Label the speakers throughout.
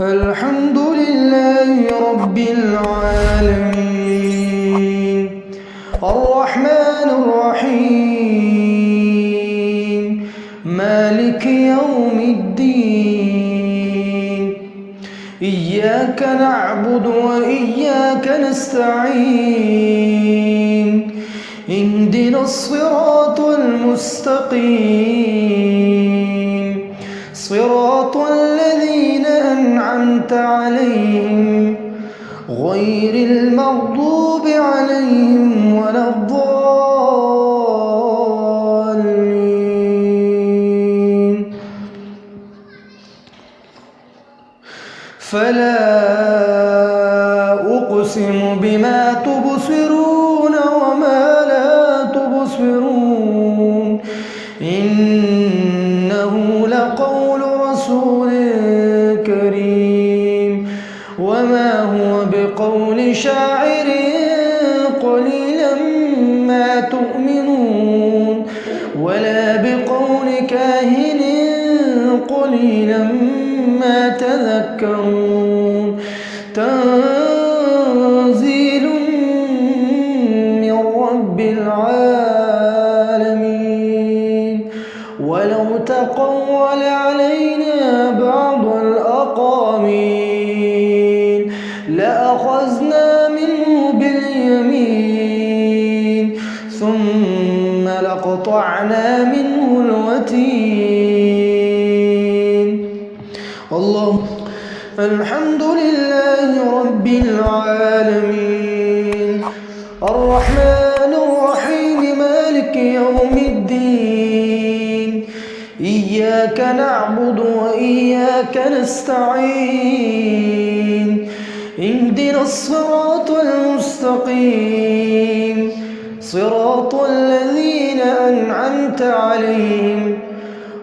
Speaker 1: الحمد لله رب العالمين الرحمن الرحيم مالك يوم الدين إياك نعبد وإياك نستعين اهدنا الصراط المستقيم صراط الذين أنعمت عليهم غير المغضوب عليهم ولا الضالين. فلا أقسم بما تبصرون وما لا تبصرون إنه لقول رسول كريم وما هو بقول شاعر قليلا ما تؤمنون ولا بقول كاهن قليلا ما تذكرون تنزيل من رب العالمين ولو تقول علينا بعض الأقاويل لأخذنا منه باليمين ثم لقطعنا منه الوتين. الله الحمد لله رب العالمين الرحمن الرحيم مالك يوم الدين إياك نعبد وإياك نستعين اهدنا الصراط المستقيم صراط الذين أنعمت عليهم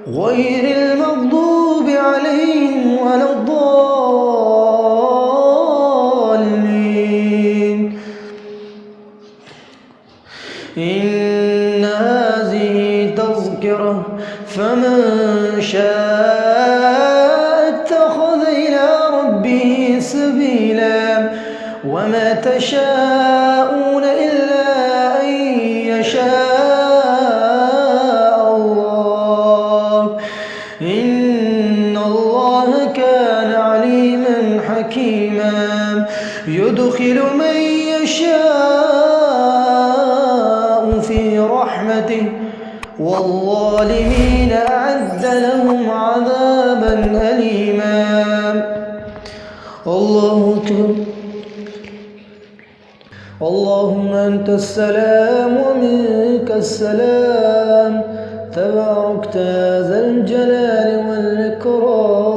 Speaker 1: غير المغضوب عليهم ولا الضالين. إن هذه تذكرة فمن شاء اتخذ إلى ربه سبيلا وما تشاءون إلا أن يشاء الله إن الله كان عليما حكيما يدخل من يشاء في رحمته والظالمين أعد لهم عذابا أليما. الله أكبر. اللهم أنت السلام ومنك السلام تباركت ذا الجلال والإكرام.